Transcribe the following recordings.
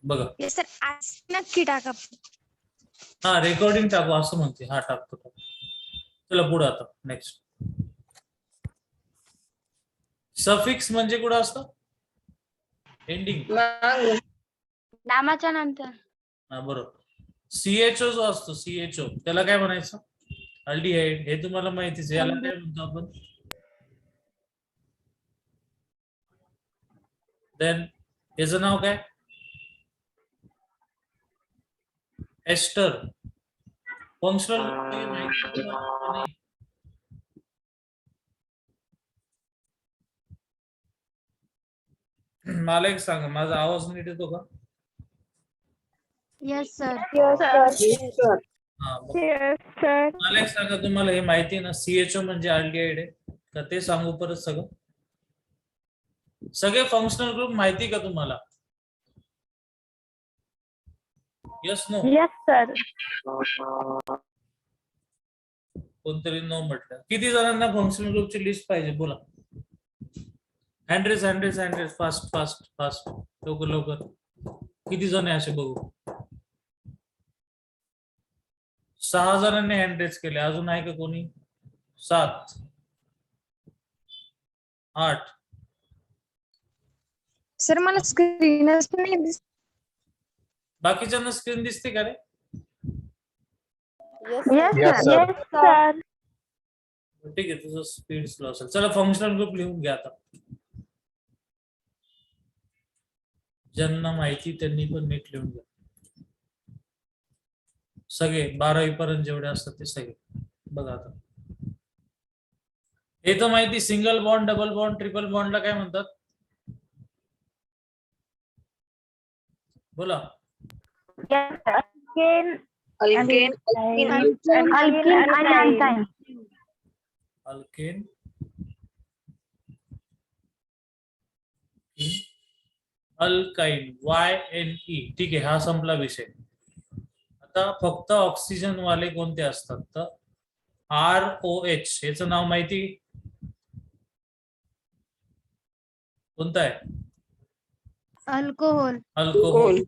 बघा. Yes sir, आज नक्की टाका. हा रेकॉर्डिंग टाकू असं म्हणते. हा टाकतो. चला पुढे आता नेक्स्ट. सफिक्स म्हणजे कुठं असतं? एंडिंग. नामाच्या नंतर. हा बरोबर. सीएचओ जो असतो सीएचओ त्याला काय म्हणायचं? अल्डिहाइड. हे तुम्हाला माहितीच आहे. याला काय म्हणतो आपण? देन याचं नाव काय? एस्टर. फंक्शनल माहिती तुम्हाला? मला एक सांगा, माझा आवाज नीट येतो का? Yes sir. हा मला एक सांगा, तुम्हाला हे माहिती आहे ना सीएचओ म्हणजे अल्डिहाइड आहे का? ते सांगू परत सगळं? सगळे फंक्शनल ग्रुप माहिती का तुम्हाला? Yes no? Yes sir. कोणतरी नो म्हटलं. किती जणांना फंक्शनल ग्रुपची लिस्ट पाहिजे बोला? हँड्रेड फास्ट फास्ट फास्ट लवकर लवकर. किती जण आहे असे बघू? 6 जणांनी हँड्रेड केले. अजून आहे का कोणी? 7 8. सर मला स्क्रीनच नाही दिसत. बाकीच्यांना स्क्रीन दिसते का रे? Yes sir. ठीक आहे, तुझं स्पीड स्लो असेल. चला फंक्शनल ग्रुप लिहून घ्या आता. ज्यांना माहिती त्यांनी पण नीट लिहून घ्या. सगळे 12वी पर्यंत जेवढे असतात ते सगळे बघा आता. हे तर माहिती, single bond, double bond, triple बॉन्डला काय म्हणतात? बोला. Alkene, alkyne, YNE. ठीक आहे, हा संपला विषय. आता फक्त ऑक्सिजन वाले कोणते असतात? तर ROH. याचं नाव माहिती कोणतं आहे? अल्कोहोल. अल्कोहोल.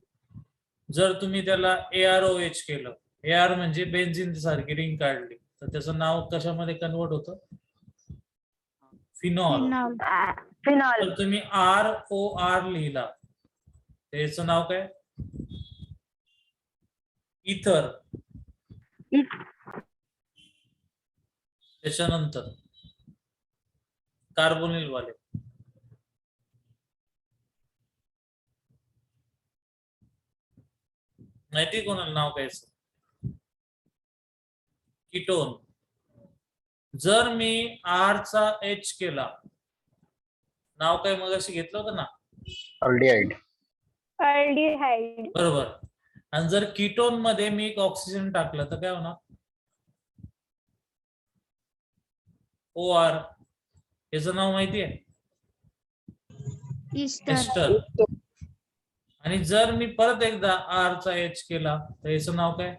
जर तुम्ही त्याला AROH केलं, AR म्हणजे बेन्झिन सारखी रिंग काढली, तर त्याचं नाव कशामध्ये कन्वर्ट होतं? फिनॉल. तर तुम्ही ROR लिहिला, त्याचं नाव काय? इथर. त्याच्यानंतर कार्बोनिल वाले माहिती कोणाला नाव काय? कीटोन. जर मी R चा H केला, नाव काय मगाशी घेतलं होतं ना? अल्डिहाइड. बरोबर. आणि जर कीटोन मध्ये मी एक ऑक्सिजन टाकलं तर काय होणार? OR. याचं नाव माहिती आहे? एस्टर. आणि जर मी परत एकदा R चा H केला तर याचं नाव काय?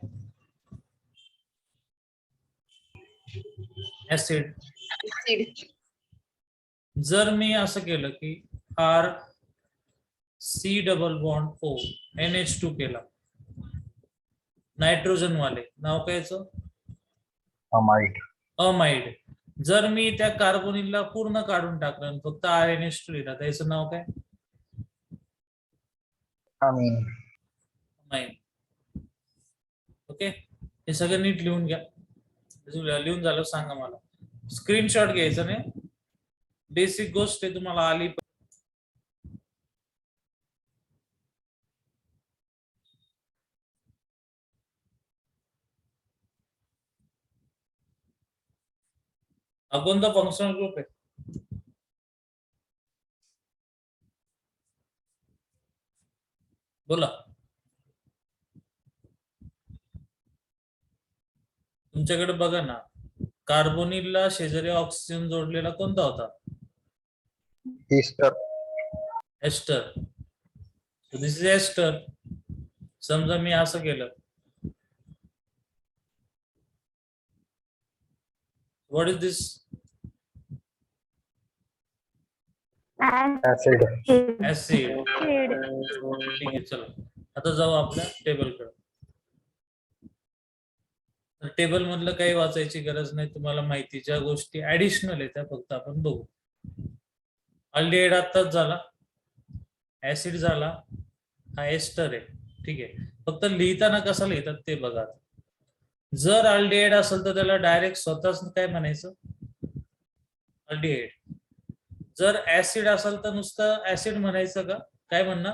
ऍसिड. जर मी असं केलं की R C double bond O NH2 केला, नायट्रोजन वाले, नाव काय याचं? अमाइड. अमाइड. जर मी त्या कार्बोनिलला पूर्ण काढून टाकलं आणि फक्त RNH2 लिहिला तर याचं नाव काय? अमीन. अमाइन. ओके, हे सगळं नीट लिहून घ्या. लिहून झालं सांगा मला. स्क्रीनशॉट घ्यायचं नाही. बेसिक गोष्ट आहे तुम्हाला आली. हा कोणता फंक्शनल ग्रुप आहे? बोला. तुमच्याकडे बघा ना, कार्बोनिलला शेजारी ऑक्सिजन जोडलेला कोणता होता? Easter. Ester. This is ester. समजा मी असं केलं, what is this? Acid. Acid. ठीक आहे, चलो आता जाऊ आपल्या टेबलकडे. टेबल मधलं काही वाचायची गरज नाही, तुम्हाला माहिती ज्या गोष्टी ऍडिशनल आहेत त्या फक्त आपण बघू. अल्डिहाइड आत्ताच झाला, ऍसिड झाला, हा एस्टर आहे. ठीक आहे, फक्त लिहिताना कसं लिहितात ते बघा. जर अल्डिहाइड असेल तर त्याला डायरेक्ट स्वतःच काय म्हणायचं, अल्डिहाइड. जर ऍसिड असेल तर नुसतं ऍसिड म्हणायचं का, काय म्हणणार,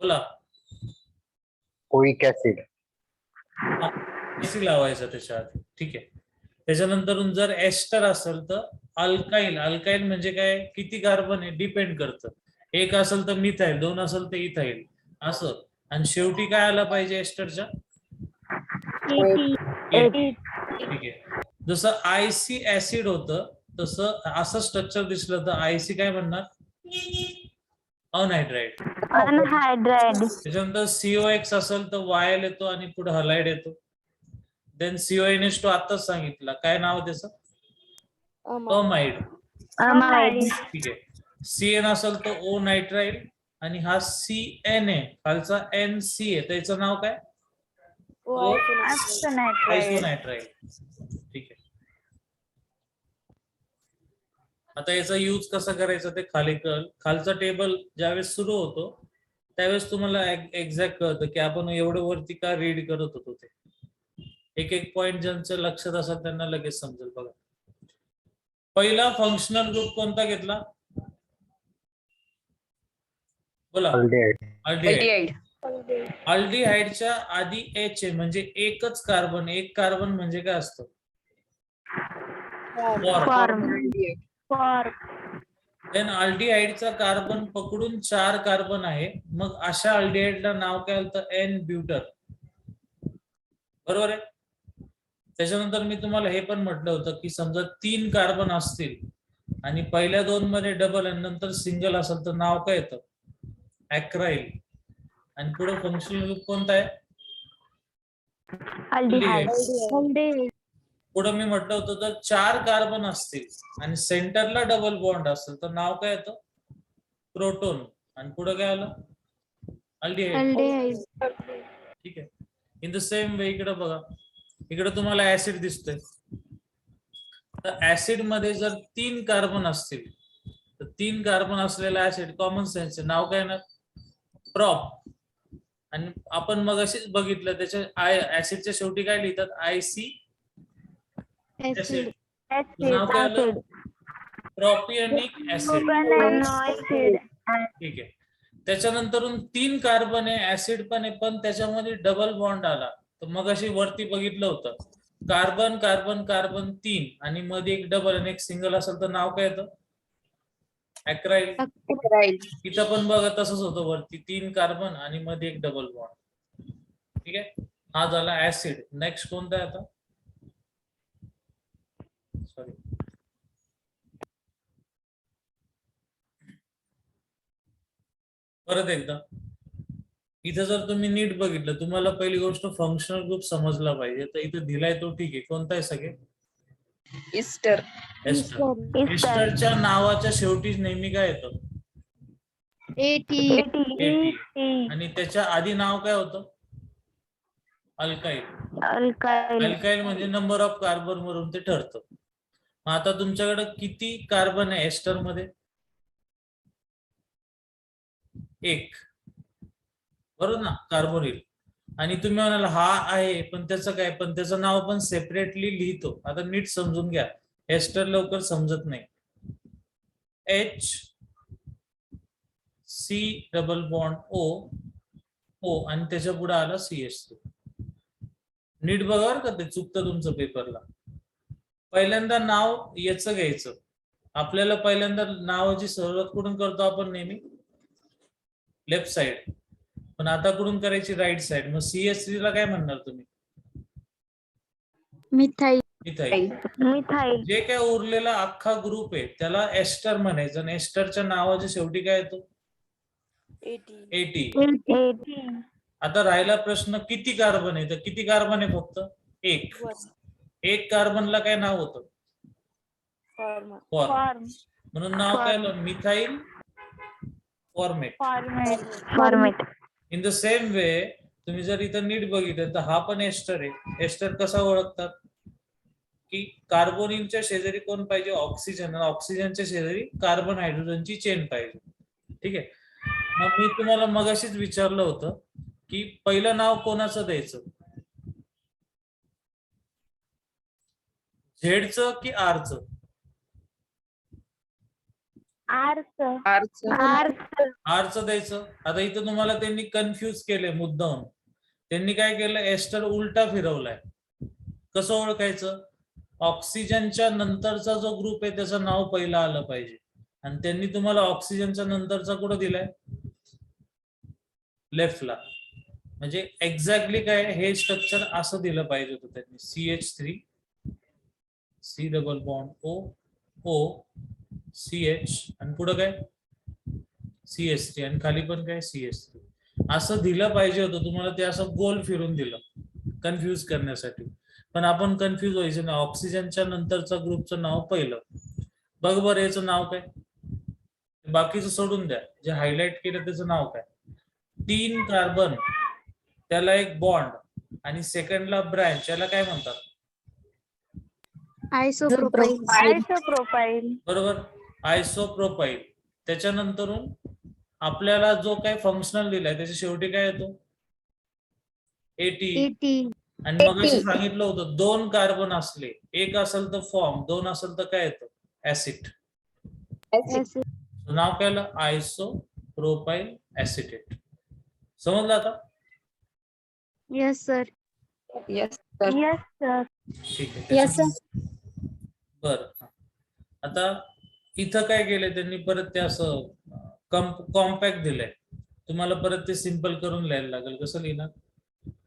बोला. कोइक ऍसिड. ऍसिड लावायचं त्याच्या आधी. ठीक आहे, त्याच्यानंतर जर एस्टर असेल तर अल्काइल. अल्काइल म्हणजे काय, किती कार्बन आहे डिपेंड करतं. एक असेल तर मिथाइल, दोन असेल तर इथाइल, असं. आणि शेवटी काय आलं पाहिजे एस्टरच्या, ठीक आहे. जसं आयसी ऍसिड होतं तसं असं स्ट्रक्चर दिसलं तर आयसी काय म्हणणार, अनहायड्राइड. अनहायड्राइड. त्याच्यानंतर सीओएक्स असेल तर वायल येतो आणि पुढे हलाइड येतो. देन CONH2 आताच सांगितलं, काय नाव त्याचं, अमाइड. अमाइड. ठीक आहे, CN असेल तर ओ नायट्राइड आणि हा CN आहे खालचा NC आहे, त्याचं नाव काय, आयसोनायट्राइड. ठीक आहे, आता याचा यूज कसा करायचा ते खाली खालचा टेबल ज्यावेळेस सुरू होतो त्यावेळेस तुम्हाला एक्झॅक्ट कळतं की आपण एवढं वरती का रीड करत होतो. ते एक एक पॉइंट ज्यांचं लक्षात असतात त्यांना लगेच समजेल. बघा, पहिला फंक्शनल ग्रुप कोणता घेतला, बोला. अल्डिहाइड. अल्डिहाइडच्या आधी एच आहे म्हणजे एकच कार्बन. एक कार्बन म्हणजे काय असतं, देन अल्डिहाइडचा कार्बन पकडून 4 कार्बन आहे, मग अशा अल्डिहाइडला नाव काय होतं, एन ब्युटर. बरोबर आहे. त्याच्यानंतर मी तुम्हाला हे पण म्हटलं होतं की समजा 3 कार्बन असतील आणि पहिल्या 2 मध्ये डबल आणि नंतर सिंगल असेल तर नाव काय येतं, अॅक्राइल. आणि पुढे फंक्शनल ग्रुप कोणता आहे, अल्डिहाइड. पुढे मी म्हटलं होतं जर 4 कार्बन असतील आणि सेंटरला डबल बॉन्ड असेल तर नाव काय येतं, प्रोटॉन. आणि पुढे काय आलं, अल्डिहाइड. ठीक आहे. इन द सेम वे इकडे बघा, इकडे तुम्हाला ऍसिड दिसतोय. तर ऍसिड मध्ये जर 3 कार्बन असतील तर 3 कार्बन असलेला ऍसिड, कॉमन सेन्स नाव काय ना, प्रॉप. आणि आपण मग अशीच बघितलं त्याच्या ऍसिडच्या शेवटी काय लिहितात, आयसी ऍसिड. नाव काय आलं, प्रोपियोनिक ऍसिड. ठीक आहे. त्याच्यानंतर 3 कार्बन आहे, ऍसिड पण आहे, पण त्याच्यामध्ये डबल बॉन्ड आला. तर मग अशी वरती बघितलं होतं कार्बन कार्बन कार्बन 3 आणि मध्ये एक डबल आणि एक सिंगल असेल तर नाव काय येतं, अॅक्राइल. इथं पण बघा तसंच होतं, वरती 3 कार्बन आणि मध्ये एक डबल बॉन्ड. ठीक आहे, हा झाला ऍसिड. नेक्स्ट कोणता आहे आता, सॉरी, परत एकदा. इथं जर तुम्ही नीट बघितलं, तुम्हाला पहिली गोष्ट फंक्शनल ग्रुप समजला पाहिजे. तर इथं दिलाय तो ठीक आहे, कोणता आहे सगळे, इस्टर. एस्टरच्या नावाच्या शेवटी नेहमी काय येतं, AT. आणि त्याच्या आधी नाव काय होतं, अल्काइल. अल्काइल म्हणजे नंबर ऑफ कार्बन वरून ते ठरतं. मग आता तुमच्याकडे किती कार्बन आहे एस्टर मध्ये, 1, बरोबर ना, कार्बोनिल. आणि तुम्ही म्हणाल हा आहे पण त्याचं काय, पण त्याचं नाव पण सेपरेटली लिहितो. आता नीट समजून घ्या, एस्टर लवकर समजत नाही. HC डबल बॉन्ड O आणि त्याच्या पुढे आला CH3. नीट बघा का, ते चुकतं तुमचं पेपरला. पहिल्यांदा नाव याचं घ्यायचं. आपल्याला पहिल्यांदा नावाची सुरुवात कुठून करतो आपण, नेहमी लेफ्ट साइड, पण आता कुठून करायची, राईट साइड. मग CH3 ला काय म्हणणार तुम्ही, मिथाइल. जे काय उरलेला अख्खा ग्रुप आहे त्याला एस्टर म्हणायचं. आणि एस्टरच्या नावाच्या शेवटी काय येतो, AT. आता राहिला प्रश्न किती कार्बन आहे, तर किती कार्बन आहे, फक्त 1. 1 कार्बनला काय नाव होतं, फॉर्म. म्हणून नाव काय, methyl formate. Format. In the same वे तुम्ही जर इथं नीट बघितलं तर हा पण एस्टर आहे. एस्टर कसा ओळखतात की कार्बोनिलच्या शेजारी कोण पाहिजे, ऑक्सिजन. ऑक्सिजनच्या शेजारी कार्बन हायड्रोजनची चेन पाहिजे. ठीक आहे. मग मी तुम्हाला मगाशीच विचारलं होतं की पहिलं नाव कोणाचं द्यायचं, झेडचं की आरचं? आरचं. आरचं. आरचं द्यायचं. आता इथं तुम्हाला त्यांनी कन्फ्यूज केले मुद्दाम. त्यांनी काय केलं, एस्टर उलटा फिरवलाय. कसं ओळखायचं, ऑक्सिजनच्या नंतरचा जो ग्रुप आहे त्याचं नाव पहिलं आलं पाहिजे. आणि त्यांनी तुम्हाला ऑक्सिजनच्या नंतरचा कुठं दिलाय, लेफ्टला. म्हणजे एक्झॅक्टली काय हे स्ट्रक्चर असं दिलं पाहिजे होतं त्यांनी. CH3 C double bond O CH आणि पुढं काय CH3 आणि खाली पण काय CH3 असं दिलं पाहिजे होतं तुम्हाला. ते असं गोल फिरून दिलं कन्फ्यूज करण्यासाठी. पण आपण कन्फ्यूज व्हायचं ना, ऑक्सिजनच्या नंतरचा ग्रुपचं नाव पहिलं. बघ बरं याचं नाव काय, बाकीचं सोडून द्या, जे हायलाइट केलं त्याचं नाव काय. 3 कार्बन, त्याला एक बॉन्ड आणि सेकंडला ब्रँच, याला काय म्हणतात, आयसोप्रोपाईल. बरोबर, आयसोप्रोपाईल. त्याच्यानंतरून आपल्याला जो काय फंक्शनल दिलाय त्याच्या शेवटी काय येतो, AT. आणि मग सांगितलं होतं 2 कार्बन असले, एक असेल तर फॉर्म, 2 असेल तर काय येतं, ऍसिड. नाव काय आलं, आयसोप्रोपाईल ऍसिटेट. समजलं आता? Yes sir. Yes, sir. ठीक आहे. बर, आता इथं काय केलंय त्यांनी, परत ते असं कॉम्पॅक्ट दिलंय. तुम्हाला परत ते सिंपल करून लिहायला लागेल. कसं लिहिणार,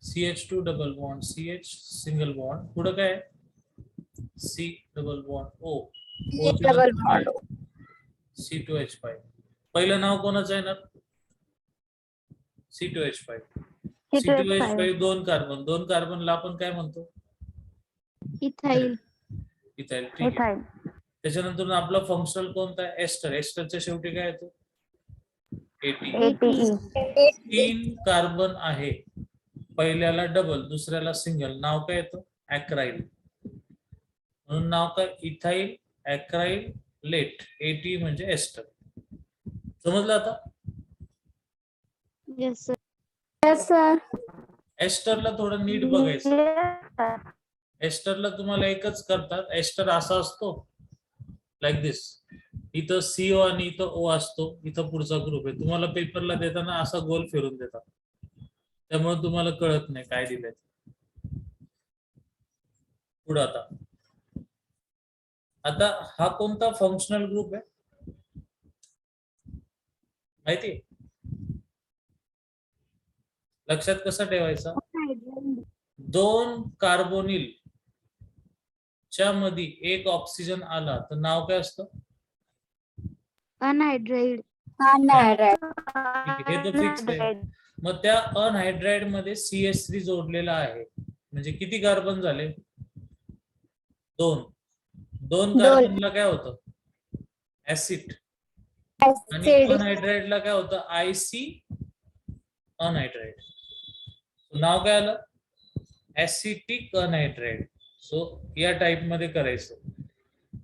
CH2 double bond CH single bond, पुढं काय C double bond O C2H5. पहिलं नाव कोणाचं येणार, C2H5. C2H5 2 कार्बन, 2 कार्बनला आपण काय म्हणतो, इथाईल. इथाईल. ठीक आहे. त्याच्यानंतर आपला फंक्शनल कोणता आहे, एस्टर. एस्टरच्या शेवटी काय येतो, ATE. 3 कार्बन आहे, पहिल्याला डबल, दुसऱ्याला सिंगल, नाव काय येतं, अॅक्राइल. म्हणून नाव काय, इथाईल अॅक्राइल लेट. AT म्हणजे एस्टर. समजलं आता? Yes sir. एस्टरला थोडं नीट बघायचं. एस्टरला तुम्हाला एकच करतात, एस्टर असा असतो लाईक दिस. इथं CO आणि इथं O असतो, इथं पुढचा ग्रुप आहे. तुम्हाला पेपरला देताना असा गोल फिरून देतात, त्यामुळे तुम्हाला कळत नाही काय दिलंय. पुढं आता हा कोणता फंक्शनल ग्रुप आहे माहिती, लक्षात कसं ठेवायचं, 2 कार्बोनिल च्या मध्ये एक ऑक्सिजन आला तर नाव काय असतं, अनहायड्राइड. हे तर फिक्स आहे. मग त्या अनहायड्राइड मध्ये CH3 जोडलेला आहे, म्हणजे किती कार्बन झाले, 2. 2 कार्बनला काय होतं, ऍसिड. आणि अनहायड्राइडला काय होतं, IC अनहायड्राइड. नाव काय आलं, ऍसिटिक अनहायड्राइड. सो या टाइप मध्ये करायचं.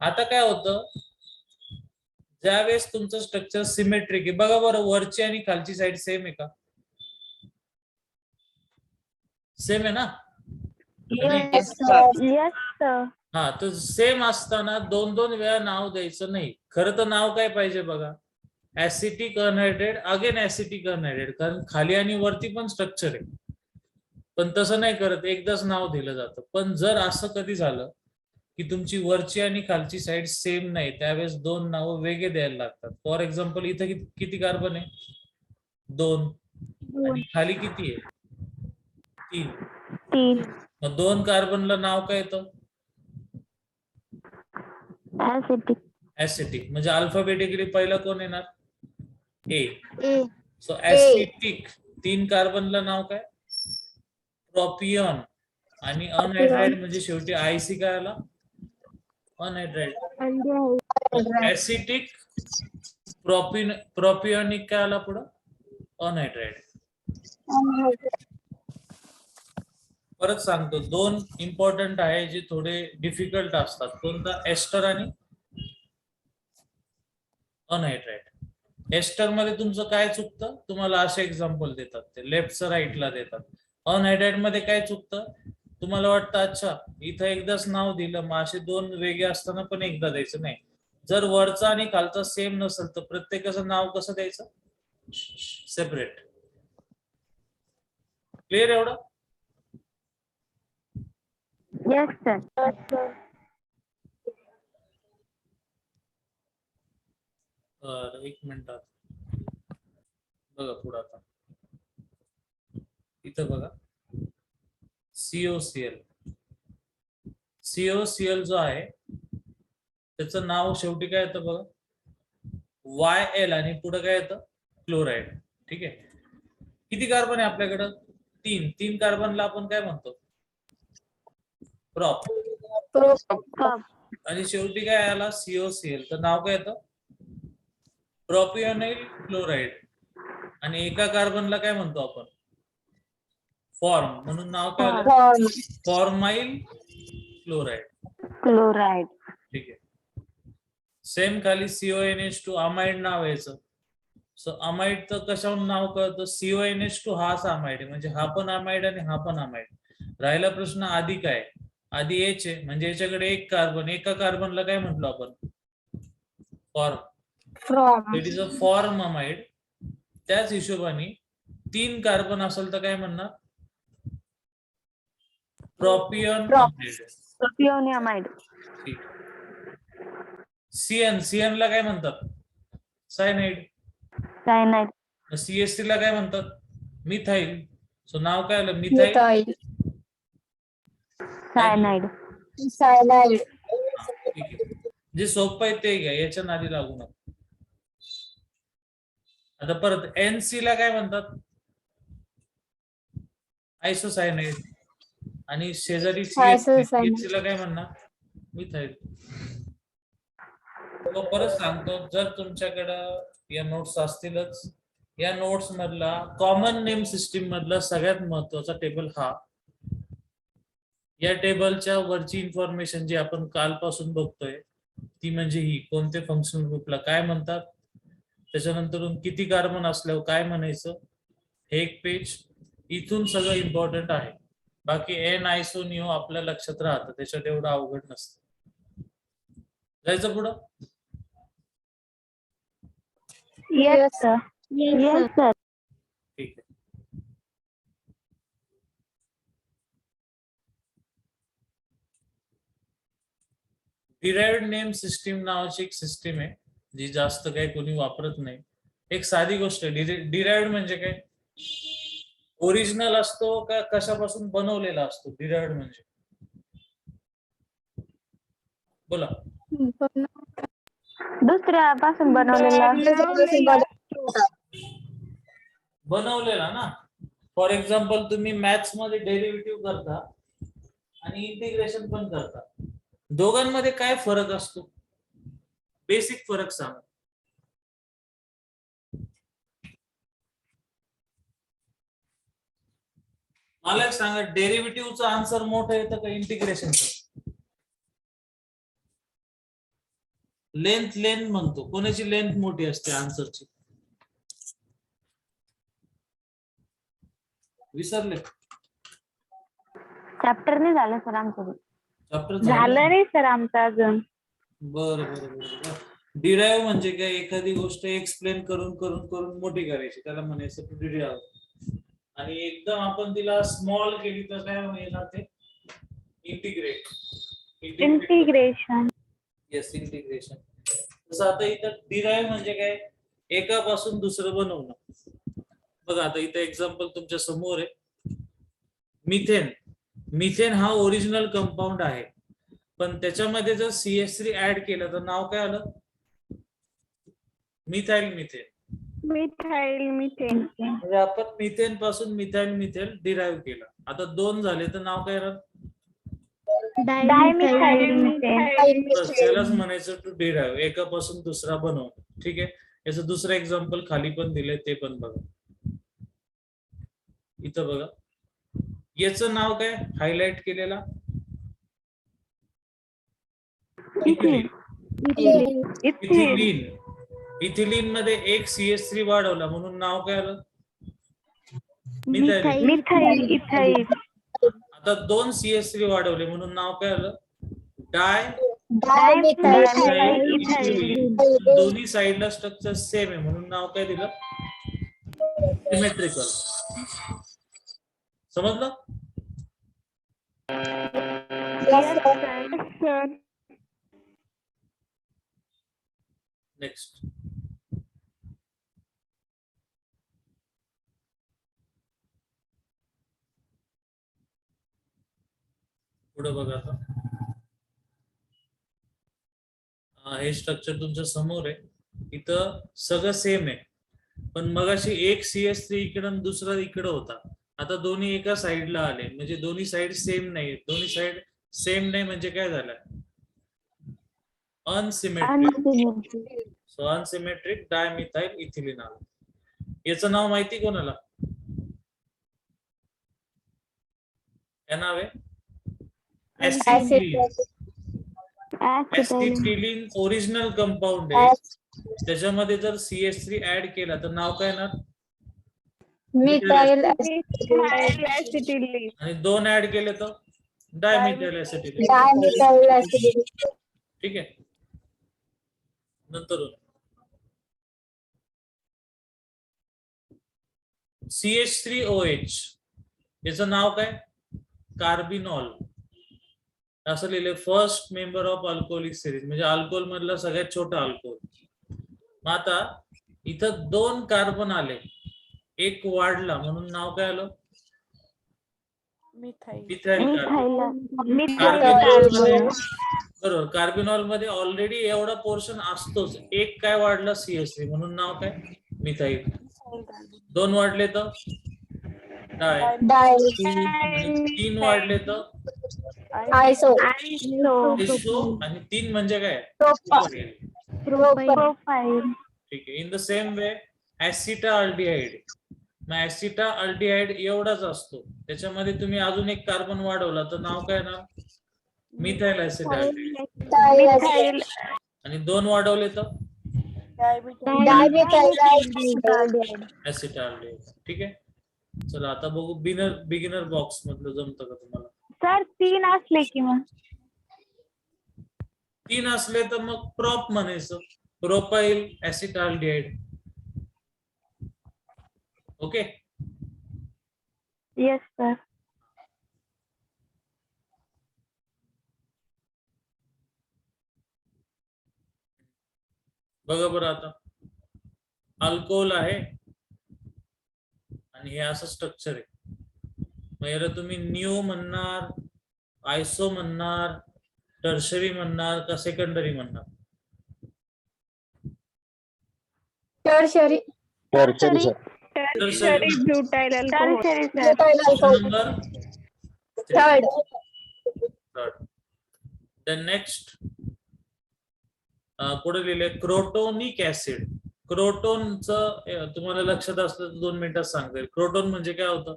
आता काय होतं, ज्यावेळेस तुमचं स्ट्रक्चर सिमेट्रिक आहे, बघा बरं वरची आणि खालची साईड सेम आहे का, सेम आहे ना. हा, तर सेम असताना 2-2 वेळा नाव द्यायचं नाही. खरं तर नाव काय पाहिजे बघा, ऍसिटिक अनहायड्रेट अगेन ऍसिटिक अनहायड्रेट, कारण खाली आणि वरती पण स्ट्रक्चर आहे. पण तसं नाही करत, एकदाच नाव दिलं जातं. पण जर असं कधी झालं की तुमची वरची आणि खालची साईड सेम नाही, त्यावेळेस 2 नावं वेगळे द्यायला लागतात. फॉर एक्झाम्पल इथं किती कार्बन आहे, 2, आणि खाली किती आहे, 3. मग 2 कार्बनला नाव काय येतं, ऍसिटिक. म्हणजे अल्फाबेटिकली पहिला कोण येणार, A. So acetic. 3 कार्बनला नाव काय, प्रोपियन. आणि अनहायड्राइड म्हणजे शेवटी IC काय आला, अनहायड्राइड. ऍसिटिक प्रोपियोनिक काय आला पुढं? अनहायड्राइड. परत सांगतो, दोन इम्पॉर्टंट आहे जे थोडे डिफिकल्ट असतात. कोणता? एस्टर आणि अनहायड्राइड. एस्टर मध्ये तुमचं काय चुकतं? तुम्हाला असे एक्झाम्पल देतात, ते लेफ्टचं राईटला देतात. अनहायड्राइड मध्ये काय चुकतं? तुम्हाला वाटतं अच्छा इथं एकदाच नाव दिलं, मग असे दोन वेगळे असताना पण एकदा द्यायचं नाही. जर वरचा आणि खालचा सेम नसेल तर प्रत्येकाचं नाव कसं द्यायचं? सेपरेट. क्लिअर एवढं? Yes sir. एक मिनिट बघा पुढे. आता इथं बघा COCl. COCl जो आहे त्याचं नाव शेवटी काय येतं बघा? YL आणि पुढे काय येतं? क्लोराईड. ठीक आहे. किती कार्बन आहे आपल्याकडं? 3 कार्बनला आपण काय म्हणतो? प्रॉप. आणि शेवटी काय आला? COCl. तर नाव काय येतं? प्रोपियोनिल क्लोराईड. आणि एका कार्बनला काय म्हणतो आपण? फॉर्म. म्हणून नाव काय आलं? Formyl chloride. क्लोराईड. ठीक आहे. सेम खाली CONH2 अमाइड नाव यायचं. सो अमाइड तर कशावरून नाव कळतं? CONH2 हाच अमाइड आहे, म्हणजे हा पण अमाइड आणि हा पण अमाइड. राहिला प्रश्न आधी काय? आधी H आहे, म्हणजे याच्याकडे एक कार्बन, एका कार्बनला काय म्हटलो आपण? Form. It is a form amide. त्याच हिशोबाने 3 कार्बन असेल तर काय म्हणणार? प्रोपियोनिअमाइड. ठीक. CN ला काय म्हणतात? सायनाइड. CH3 ला काय म्हणतात? मिथाइल. सो नाव काय आलं? Methyl cyanide. ठीक आहे. जे सोपं आहे ते घ्या, याच्या नादी लागू नका. आता परत NC ला काय म्हणतात? आयसोसायनाइड. आणि शेजारी CH3 ला काय म्हणणार? मिथाइल. परत सांगतो, जर तुमच्याकडं या नोट्स असतीलच, या नोट्स मधला कॉमन नेम सिस्टीम मधला सगळ्यात महत्वाचा टेबल हा. या टेबलच्या वरची इन्फॉर्मेशन जी आपण कालपासून बघतोय ती म्हणजे ही, कोणते फंक्शनल ग्रुपला काय म्हणतात, त्याच्यानंतर किती कार्बन असल्यावर काय म्हणायचं, हे एक पेज. इथून सगळं इम्पॉर्टंट आहे. बाकी एन आयसो निओ आपल्या लक्षात राहतं, त्याच्यात एवढं अवघड नसतं. जायचं पुढं? Yes sir. ठीक आहे. डिराइव्हड नेम सिस्टीम नावाची एक सिस्टीम आहे जी जास्त काही कोणी वापरत नाही. एक साधी गोष्ट आहे. डिराइव्हड म्हणजे काय? ओरिजिनल असतो का कशापासून बनवलेला असतो? डिराइव्हड म्हणजे बोला. दुसऱ्यापासून बनवलेला ना. फॉर एक्झाम्पल तुम्ही मॅथ्स मध्ये डेरिव्हेटिव्ह करता आणि इंटिग्रेशन पण करता, दोघांमध्ये काय फरक असतो? बेसिक फरक सांगा. मला एक सांगा, डेरिव्हेटिव्हचा आन्सर मोठं येतं का इंटिग्रेशनचं? लेंथ म्हणतो. कोणाची लेंथ मोठी असते आन्सरची? विसरले? चॅप्टर नाही झालं सर आमचं. चॅप्टर झालं नाही सर आमचं अजून. बरं. डिराइव्ह म्हणजे काय? एखादी गोष्ट एक्सप्लेन करून मोठी करायची, त्याला म्हणायचं डिराइव्ह. आणि एकदम आपण तिला स्मॉल केली तर काय येणार? ते इंटिग्रेशन. Yes, integration. तसं आता इथं डिराइव्ह म्हणजे काय? एकापासून दुसरं बनवणं. बघा आता इथं एक्झाम्पल तुमच्या समोर आहे. मिथेन हा ओरिजिनल कंपाऊंड आहे, पण त्याच्यामध्ये जर CH3 ऍड केलं तर नाव काय आलं? Methyl methane. म्हणजे आपण मिथेन पासून मिथाइल डिराइव्ह केलं. आता 2 झाले तर नाव काय राहणार? Dimethyl methane. त्यालाच म्हणायचं टू डिराइव्ह, एकापासून दुसरा बनवणं. ठीक आहे. याचं दुसरं एक्झाम्पल खाली पण दिलंय, ते पण बघा. इथं बघा, याचं नाव काय हायलाइट केलेला? इथिलीन. इथिलीन. इथिलीन मध्ये एक CH3 वाढवला म्हणून नाव काय आलं? मिथाइल. Methyl ethyl. आता 2 CH3 वाढवले म्हणून नाव काय आलं? Dimethyl ethyl. इथिलीन. दोन्ही साइडला स्ट्रक्चर सेम आहे म्हणून नाव काय दिलं? सिमेट्रिकल. समजलं? नेक्स्ट. पुढे बघा आता. हे स्ट्रक्चर तुमच्या समोर आहे. इथं सगळं सेम आहे, पण मगाशी एक CH3 इकडं आणि दुसरा इकडं होता. आता दोन्ही एका साइडला आले म्हणजे दोन्ही साइड सेम नाही. दोन्ही साइड सेम नाही म्हणजे काय झालं? Unsymmetric. So unsymmetric dimethyl ethylene आलं. याचं नाव माहिती कोणाला? काय नाव आहे? ऍसिटिलीन ओरिजिनल कंपाऊंड आहे. त्याच्यामध्ये जर CH3 ऍड केला तर नाव काय येणार? मिथाइल आणि 2 ऍड केले तर डायमिथाइल ऍसिटिलीन. ठीक आहे. नंतर CH3OH याचं नाव काय? कार्बिनॉल. असं लिहिले first member of alcoholic series, म्हणजे अल्कोहोल मधला सगळ्यात छोटा अल्कोहोल. मग आता इथं 2 कार्बन आले, एक वाढला म्हणून नाव काय आलं? Methyl carbon. बरोबर. कार्बिनॉल मध्ये ऑलरेडी एवढा पोर्शन असतोच. एक काय वाढला? CH3 म्हणून नाव काय? मिथाइल. 2 वाढले तर डाय. 3 वाढले तर आयसो. आयसो. आणि 3 म्हणजे काय? प्रोपाइल. ठीक आहे. In the same way acetaldehyde. मग ऍसिटाल्डिहाइड एवढाच असतो, त्याच्यामध्ये तुम्ही अजून एक कार्बन वाढवला तर नाव काय ना? मिथाइल ऍसिटाल्डिहाइड. आणि 2 वाढवले तर ऍसिटाल्डिहाइड. ठीक आहे. चला आता बघू बिगिनर बॉक्स मधलं जमतं का तुम्हाला? सर 3 असले की मग 3 असले तर मग प्रॉप म्हणायचं, प्रोपाइल ऍसिटाल्डिहाइड. ओके. Yes sir. बघा बरं आता, अल्कोहोल आहे आणि हे असं स्ट्रक्चर आहे. मग याला तुम्ही न्यू म्हणणार, आयसो म्हणणार, टर्शरी म्हणणार का सेकंडरी म्हणणार? Tertiary. Tertiary sir. Tertiary. Butyl number third. Then next पुढे लिहिले क्रोटोनिक ऍसिड. क्रोटोनचं तुम्हाला लक्षात असलं तर 2 मिनिटात सांगते. क्रोटोन म्हणजे काय होतं?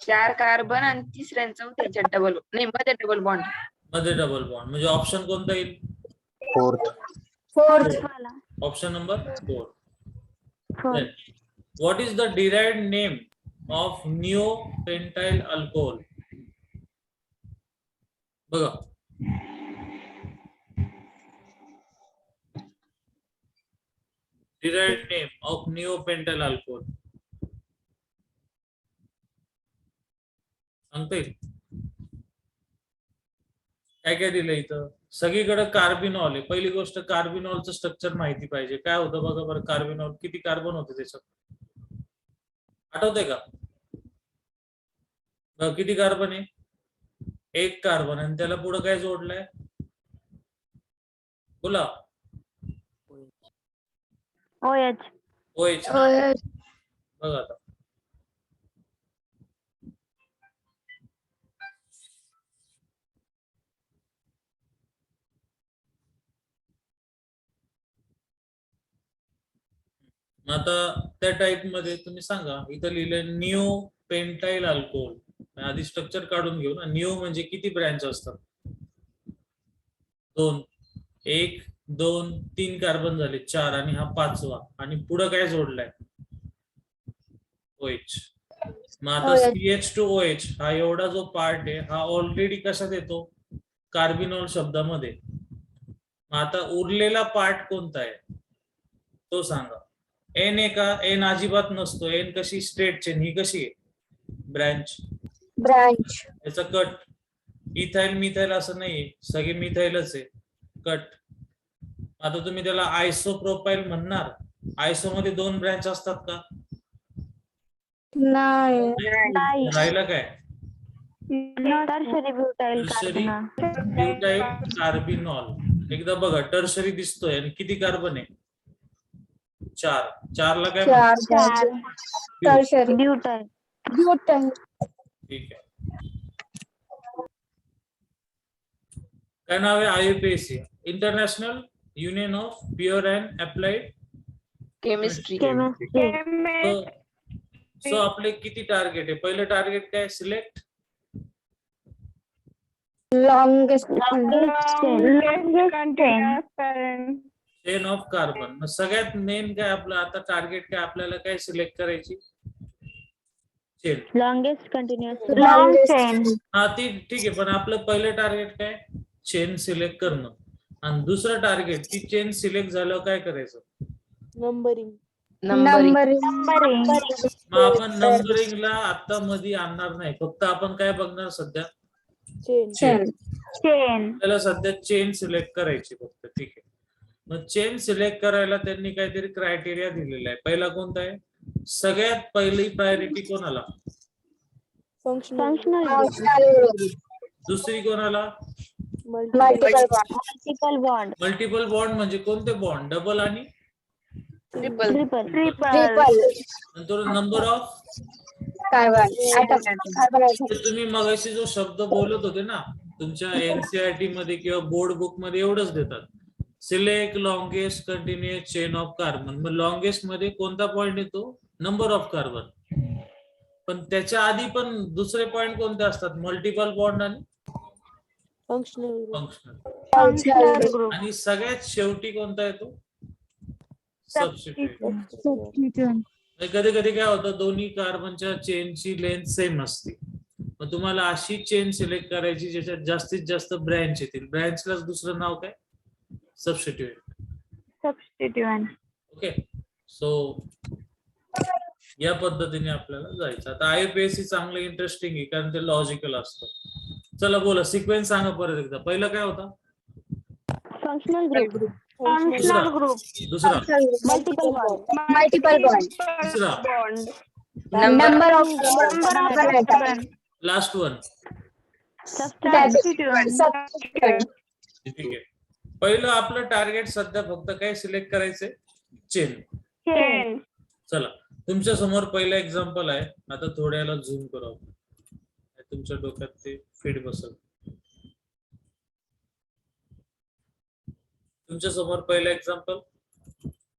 4 कार्बन आणि तिसऱ्यांचं त्याच्यात डबल नाही, मध्ये डबल बॉन्ड. मध्ये डबल बॉन्ड. म्हणजे ऑप्शन कोणता येईल? Fourth. Option number 4. What is the derived name of neopentyl alcohol? बघा. Derived name of neopentyl alcohol. सांगता येईल? काय काय दिलं इथं? सगळीकडे कार्बिनॉल आहे. पहिली गोष्ट कार्बिनॉलचं स्ट्रक्चर माहिती पाहिजे. काय होतं बघा बरं. कार्बिनॉल किती कार्बन होते त्याच्यात? आठवतंय का? किती कार्बन आहे? 1 कार्बन. आणि त्याला पुढे काय जोडलंय? बोला. OH. OH. बघा आता. मग आता त्या टाईप मध्ये तुम्ही सांगा, इथं लिहिलंय निओ पेंटाइल अल्कोहोल. आधी स्ट्रक्चर काढून घेऊ ना. निओ म्हणजे किती ब्रँच असतात? 2, 1, 2, 3 कार्बन झाले, 4 आणि हा 5वा, आणि पुढं काय जोडलाय? OH. मग आता OH. CH2OH हा एवढा जो पार्ट आहे हा ऑलरेडी कशात येतो? कार्बिनॉल शब्दामध्ये. मग आता उरलेला पार्ट कोणता आहे तो सांगा. एन आहे का? एन अजिबात नसतो. एन कशी? Straight chain. ही कशी आहे? ब्रँच. ब्रांच. याचा कट. इथाइल मिथाइल असं नाहीये, सगळे मिथाइलच आहे. कट. आता तुम्ही त्याला आयसोप्रोपाइल म्हणणार. आयसो मध्ये 2 ब्रँच असतात का? नाही. नाही. राहिला काय? Tertiary butyl tertiary carbon. Butyl carbinol. एकदा बघा, टर्शरी दिसतोय आणि किती कार्बन आहे? 4. 4 ला काय म्हणतात? 4 टर्शरी ब्युटाइल. ब्युटाइल. ठीक आहे. काय नाव आहे? IUPAC, international union of pure and applied chemistry. Chemistry. So आपले किती टार्गेट आहे? पहिलं टार्गेट काय? Select longest chain of carbon. मग सगळ्यात मेन काय आपलं आता टार्गेट काय? आपल्याला काय सिलेक्ट करायची? Chain. Longest continuous. Long chain. हा ती ठीक आहे, पण आपलं पहिलं टार्गेट काय? चेन सिलेक्ट करणं. आणि दुसरं टार्गेट ती चेन सिलेक्ट झाल्यावर काय करायचं? नंबरिंग. नंबरिंग. मग आपण नंबरिंगला आता मध्ये आणणार नाही, फक्त आपण काय बघणार सध्या? चेन. चेन. आपल्याला सध्या चेन सिलेक्ट करायची फक्त. ठीक आहे. मग चेन सिलेक्ट करायला त्यांनी काहीतरी क्रायटेरिया दिलेला आहे. पहिला कोणता आहे? सगळ्यात पहिली प्रायोरिटी कोणाला? फंक्शनल. दुसरी कोणाला? Multiple bond. मल्टिपल बॉन्ड म्हणजे कोणते बॉन्ड? डबल आणि ट्रिपल. ट्रिपल. नंतर नंबर ऑफ. कार्बन. तुम्ही मगाशी जो शब्द बोलत होते ना, तुमच्या NCERT मध्ये किंवा बोर्ड बुक मध्ये एवढंच देतात. Select longest continuous chain of carbon. मग लॉंगेस्ट मध्ये कोणता पॉइंट येतो? Number of carbon. पण त्याच्या आधी पण दुसरे पॉइंट कोणते असतात? मल्टिपल बॉन्ड आणि फंक्शनल. Functional group. आणि सगळ्यात शेवटी कोणता येतो? सबस्टिट्यूट. कधी कधी काय होतं, दोन्ही कार्बनच्या चेनची लेंथ सेम असते. मग तुम्हाला अशी चेन सिलेक्ट करायची ज्याच्यात जास्तीत जास्त ब्रँच येतील. ब्रँचलाच दुसरं नाव काय? सबस्टिट्यूएंट. ओके. सो या पद्धतीने आपल्याला जायचं. आता IUPAC चांगलं इंटरेस्टिंग आहे कारण ते लॉजिकल असतं. चला बोला, सिक्वेन्स सांगा परत एकदा. पहिलं काय होता? Functional group. Functional group. दुसरा? Multiple bond. तिसरा? Number of last one? Substituent. ठीक आहे. पहिलं आपलं टार्गेट सध्या फक्त काय सिलेक्ट करायचंय? चेन. चेन. चला, तुमच्या समोर पहिलं एक्झाम्पल आहे. आता थोड्याला झूम करू आपण, तुमच्या डोक्यात ते फिट बसल. तुमच्या समोर पहिलं एक्झाम्पल.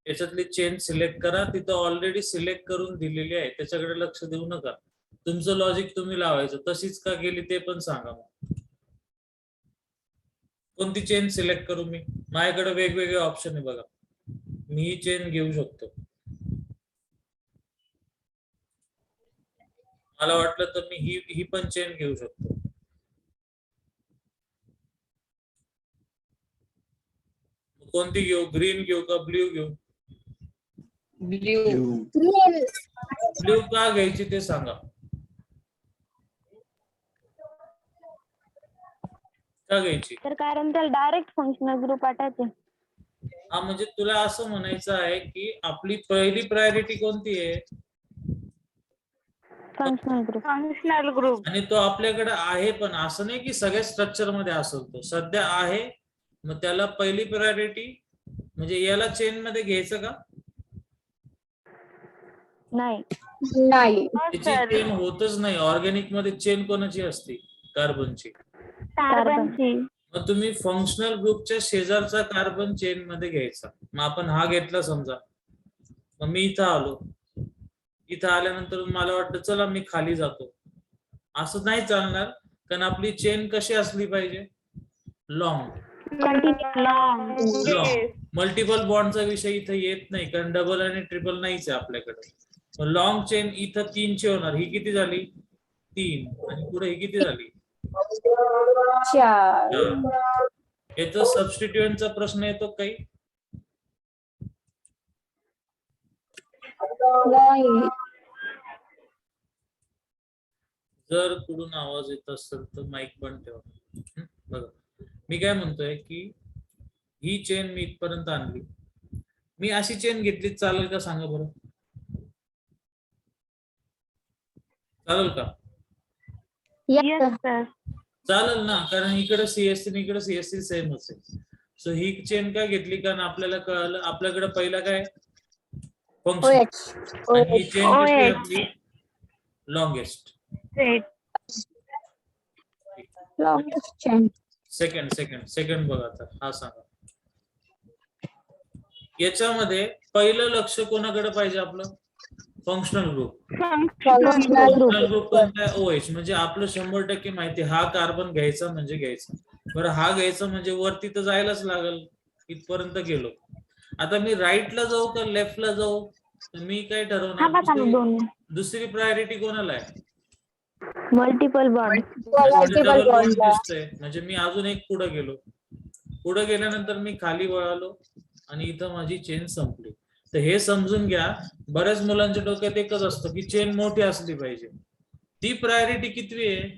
याच्यातली चेन सिलेक्ट करा. तिथं ऑलरेडी सिलेक्ट करून दिलेली आहे, त्याच्याकडे लक्ष देऊ नका. तुमचं लॉजिक तुम्ही लावायचं. तशीच का गेली ते पण सांगा. मग कोणती चेन सिलेक्ट करू मी? माझ्याकडे वेगवेगळे ऑप्शन आहे बघा. मी ही चेन घेऊ शकतो. मला वाटलं तर मी ही पण चेन घेऊ शकतो. कोणती घेऊ? ग्रीन घेऊ का ब्ल्यू घेऊ? ब्ल्यू का घ्यायची ते सांगा. का घ्यायची? तर कारण त्याला डायरेक्ट फंक्शनल ग्रुप अटॅच आहे. हा, म्हणजे तुला असं म्हणायचं आहे की आपली पहिली प्रायोरिटी कोणती आहे? Functional group. Functional group. आणि तो आपल्याकडे आहे, पण असं नाही की सगळ्या स्ट्रक्चर मध्ये असेल. तो सध्या आहे, मग त्याला पहिली प्रायोरिटी. म्हणजे याला चेन मध्ये घ्यायचं का? नाही. त्याची चेन होतच नाही. ऑर्गॅनिक मध्ये चेन कोणाची असते? कार्बनची. कार्बनची. मग तुम्ही फंक्शनल ग्रुपच्या शेजारचा कार्बन चेन मध्ये घ्यायचा. मग आपण हा घेतला समजा, मग मी इथं आलो, इथं आल्यानंतर मला वाटतं चला मी खाली जातो, असं नाही चालणार, कारण आपली चेन कशी असली पाहिजे, लॉंग. लॉंग मल्टिपल बॉन्डचा विषय इथं येत नाही, कारण डबल आणि ट्रिपल नाहीच आहे आपल्याकडे. लॉंग चेन इथं 3ची होणार, ही किती झाली 3, आणि पुढे ही किती झाली 4. याचा सबस्टिट्युएंटचा प्रश्न येतो काही? नाही. जर कुठून आवाज येत असेल तर माईक बंद ठेवा. बघा मी काय म्हणतोय की ही चेन मी इथपर्यंत आणली, मी अशी चेन घेतली चालेल का सांगा बरं, चालेल का? Yes sir. चालेल ना, कारण इकडे सीएससी आणि इकडे सीएससी सेमच आहे. सो ही चेन काय घेतली, कारण आपल्याला कळलं आपल्याकडे पहिला काय फंक्शन, OH. आणि ही चेन कशी आहे OH. आपली लॉंगेस्ट. Longest chain. सेकंड बघा आता, हा सांगा याच्यामध्ये पहिलं लक्ष कोणाकडे पाहिजे आपलं, functional group. Functional group. Functional group कोणता आहे, OH. म्हणजे आपलं 100% माहिती, हा कार्बन घ्यायचा म्हणजे घ्यायचा. बरं हा घ्यायचा म्हणजे वरती तर जायलाच लागल, इथपर्यंत गेलो. आता मी राईटला जाऊ का लेफ्टला जाऊ, तर मी काय ठरवणार, दुसरी प्रायोरिटी कोणाला आहे, मल्टिपल बॉन्ड. Multiple bond ला. दिसतंय, म्हणजे मी अजून एक पुढे गेलो, पुढे गेल्यानंतर मी खाली वळालो आणि इथं माझी चेन संपली. तर हे समजून घ्या, बऱ्याच मुलांच्या डोक्यात एकच असतं की चेन मोठी असली पाहिजे. ती प्रायोरिटी कितवी आहे,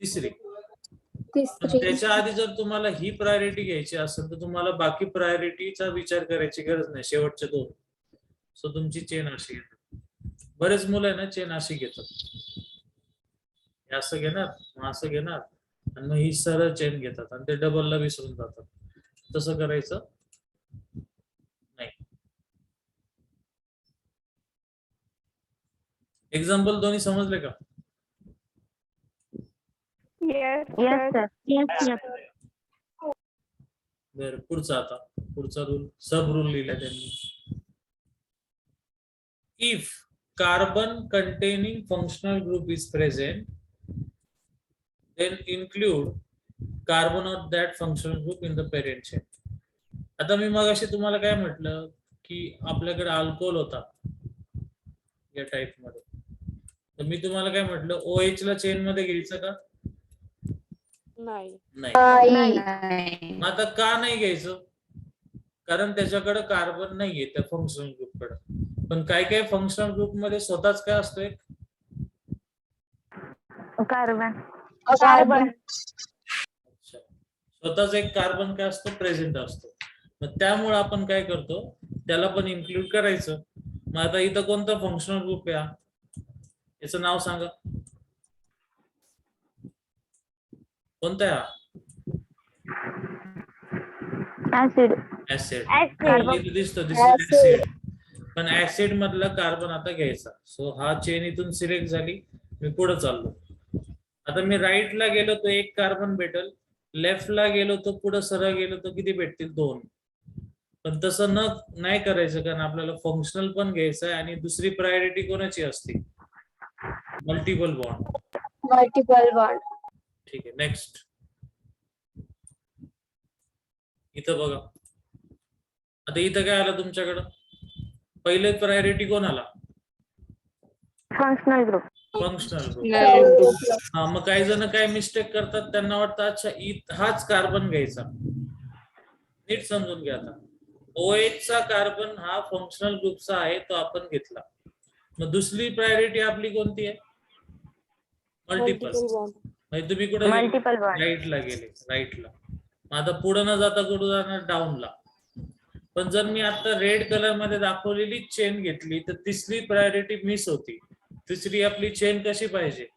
तिसरी. तिसरी. त्याच्या आधी जर तुम्हाला ही प्रायोरिटी घ्यायची असेल तर तुम्हाला बाकी प्रायोरिटीचा विचार करायची गरज नाही, शेवटच्या 2. सो तुमची चेन अशी घेतात. बरेच मुलं आहे ना चेन अशी घेतात, असं घेणार मग असं घेणार आणि मग ही सरळ चेन घेतात आणि ते डबलला विसरून जातात. तसं करायचं नाही. एक्झाम्पल दोन्ही समजले का? Yes sir. येस. बरं पुढचा, आता पुढचा रूल, सब रूल लिहिला त्यांनी. If carbon containing functional group is present, then include carbon of that functional group in the parent chain. आता मी मगाशी तुम्हाला काय म्हटलं की आपल्याकडे अल्कोहोल होता या टाइप मध्ये, तर मी तुम्हाला काय म्हटलं, OH ला चेन मध्ये घ्यायचं का नाही? मग आता का नाही घ्यायचं, कारण त्याच्याकडे कार्बन नाहीये त्या फंक्शनल ग्रुप कडे. पण काय काय फंक्शनल ग्रुप मध्ये स्वतःच काय असतो, एक कार्बन. अच्छा, स्वतःच एक कार्बन काय असतो, प्रेझेंट असतो. मग त्यामुळे आपण काय करतो, त्याला पण इन्क्लूड करायचं. मग आता इथं कोणता फंक्शनल ग्रुप आहे, याचं नाव सांगा, कोणता आहे? ऍसिड. ऍसिड दिसतो ऍसिड. पण ऍसिड मधला कार्बन आता घ्यायचा. सो हा चेन इथून सिलेक्ट झाली, मी पुढे चाललो. आता मी राईटला गेलो तर एक कार्बन भेटल, लेफ्टला गेलो तर पुढे सरळ गेलो तर किती भेटतील, 2. पण तसं नाही करायचं, कारण आपल्याला फंक्शनल पण घ्यायचं आहे आणि दुसरी प्रायोरिटी कोणाची असते, मल्टिपल बॉन्ड. Multiple bond. ठीक आहे, नेक्स्ट. इथं बघा, आता इथं काय आलं तुमच्याकडं, पहिले प्रायोरिटी कोणाला, फंक्शनल ग्रुप. Functional group. हा, मग काही जण काय मिस्टेक करतात, त्यांना वाटतं अच्छा हाच कार्बन घ्यायचा. नीट समजून घ्या. आता OH चा कार्बन हा फंक्शनल ग्रुपचा आहे, तो आपण घेतला. मग दुसरी प्रायोरिटी आपली कोणती आहे, मल्टिपल. म्हणजे तुम्ही कुठे मल्टिपल बॉन्ड. राईटला गेले, राईटला. आता पुढे न जाता कुठे जाणार, डाऊनला. पण जर मी आता रेड कलर मध्ये दाखवलेली चेन घेतली तर तिसरी प्रायोरिटी मिस होती. तिसरी आपली चेन कशी पाहिजे,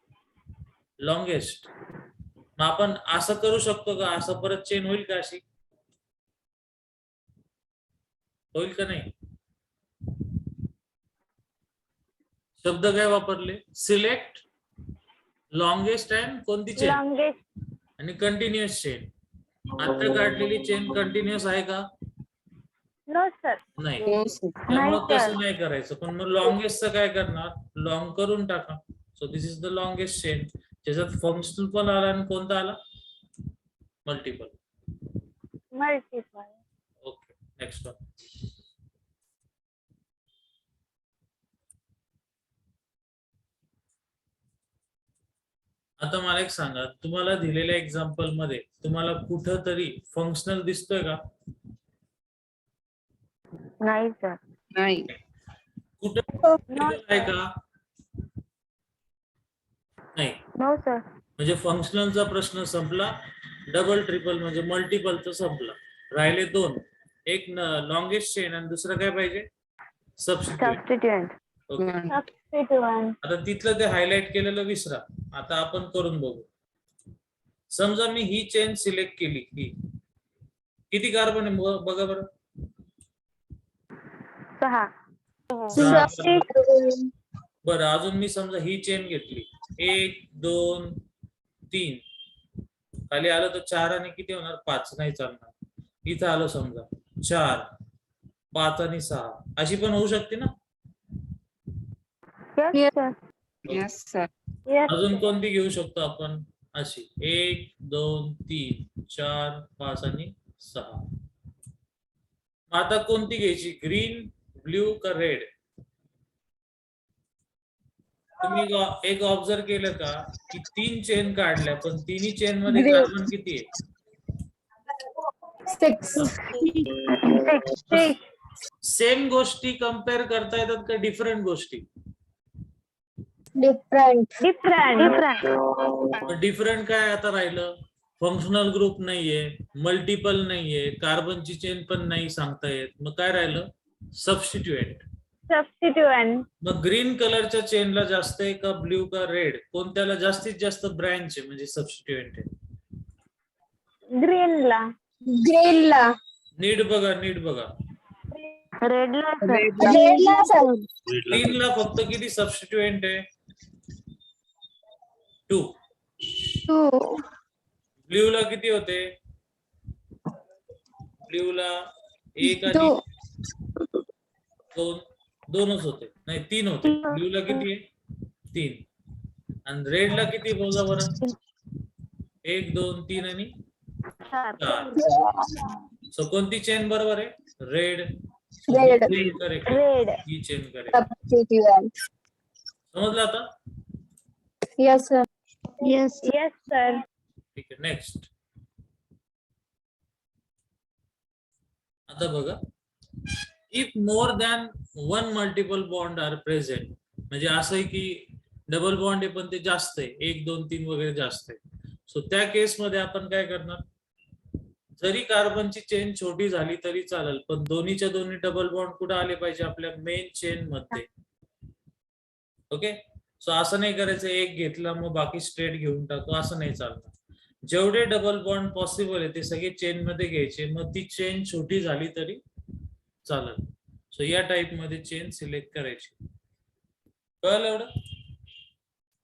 लॉंगेस्ट. मग आपण असं करू शकतो का, असं परत चेन होईल का, अशी होईल का नाही? शब्द काय वापरले, सिलेक्ट, लॉंगेस्ट अँड कोणती चेन, आणि कंटिन्युअस चेन. आता काढलेली चेन कंटिन्युअस आहे का, नो सर. नाही. No, sir. त्यामुळे नाही, तसं sir. नाही करायचं. पण मग लॉंगेस्टचं काय करणार? लॉंग करून टाका. So this is the longest chain. ज्याच्यात फंक्शनल पण आला आणि कोणता आला? Multiple. Multiple. Okay, next one. आता मला एक सांगा, तुम्हाला दिलेल्या एक्झाम्पल मध्ये तुम्हाला कुठं तरी फंक्शनल दिसतोय का? नाही सर. नाही. कुठं आहे का? नाही. No sir. म्हणजे फंक्शनलचा प्रश्न संपला. डबल ट्रिपल म्हणजे मल्टिपलचा संपला. राहिले दोन. एक लॉंगेस्ट चेन आणि दुसरं काय पाहिजे? सबस्टिट्यूट. सबस्टिट्यूएंट. ओके. सबस्टिट्यूएंट. आता तिथलं ते हायलाइट केलेलं विसरा. आता आपण करून बघू. समजा मी ही चेन सिलेक्ट केली. ही किती कार्बन आहे बघा बरं. 6. बरं, अजून मी समजा ही चेन घेतली. 1 2 3 खाली आलं तर 4 आणि किती होणार? 5. नाही चालणार. इथं आलो समजा 4 5 आणि 6 अशी पण होऊ शकते ना. Yes sir. Yes, sir. Yes. अजून कोणती घेऊ शकतो आपण? अशी 1 2 3 4 5 आणि 6. आता कोणती घ्यायची? ग्रीन, ब्ल्यू का रेड? तुम्ही एक ऑब्झर्व केलं का की 3 चेन काढल्या पण तिन्ही चेन मध्ये Green. कार्बन किती आहे? 6. सेम गोष्टी कम्पेअर करता येतात का डिफरंट गोष्टी? Different. Different. डिफरंट काय आता राहिलं? फंक्शनल ग्रुप नाहीये, मल्टिपल नाहीये, कार्बनची चेन पण नाही सांगता येत. मग काय राहिलं? सबस्टिट्यूएंट. Substituent. मग ग्रीन कलरच्या चेनला जास्त आहे का ब्ल्यू का रेड? कोणत्याला जास्तीत जास्त ब्रँच आहे म्हणजे सबस्टिट्यूएंट आहे? Green ला. Green ला. नीट बघा, नीट बघा. Red ला sir. Red ला sir. ग्रीनला फक्त किती सबस्टिट्यूएंट आहे? 2. 2. ब्ल्यू ला किती होते? ब्ल्यू ला 1 आणि 2 दोनच होते. नाही 3 होते. ब्ल्यू ला किती आहे? 3. आणि रेड ला किती बोला बरं? 1 2 3 आणि 4. सो कोणती चेन बरोबर आहे? रेड. Red. करेक्ट. Red. ही चेन करेक्ट. Substituent. समजलं आता? Yes sir. Yes sir. ठीक आहे, नेक्स्ट. आता बघा, if more than 1 multiple bond are present, म्हणजे असं आहे की डबल बॉन्ड आहे पण ते जास्त आहे, 1 2 3 वगैरे जास्त आहे. सो त्या केस मध्ये आपण काय करणार? जरी कार्बनची चेन छोटी झाली तरी चालेल, पण दोन्हीच्या दोन्ही डबल बॉन्ड कुठे आले पाहिजे? आपल्या मेन चेन मध्ये. ओके. सो असं नाही करायचं एक घेतला मग बाकी स्ट्रेट घेऊन टाकतो, असं नाही चालणार. जेवढे डबल बॉन्ड पॉसिबल आहे ते सगळे चेन मध्ये घ्यायचे, मग ती चेन छोटी झाली तरी चालेल. सो या टाइप मध्ये चेन सिलेक्ट करायची. कळलं एवढं?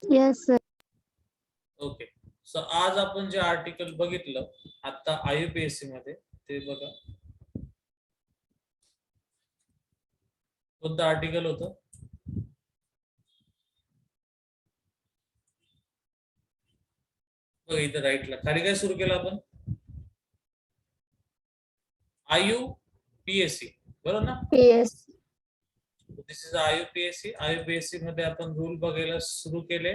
Yes sir. ओके. सो आज आपण जे आर्टिकल बघितलं आता IUPAC मध्ये ते बघा. कोणतं आर्टिकल होतं? बघा इथं राईटला खाली काय सुरू केलं आपण? IUPAC बरोबर ना? Yes. This is IUPAC. IUPAC मध्ये आपण रूल बघायला सुरू केले.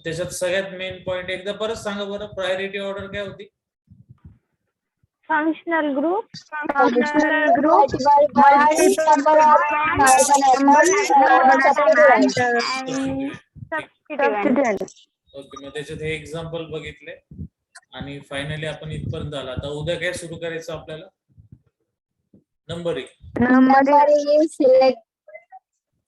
त्याच्यात सगळ्यात मेन पॉइंट एकदा परत सांगा बरं. प्रायोरिटी ऑर्डर काय होती? Functional group. Functional group. Multiple Substituent. Okay. मग त्याच्यात हे एक्झाम्पल बघितले आणि फायनली आपण इथपर्यंत आला. आता उद्या काय सुरू करायचं आपल्याला? नंबरिंग. Numbering, select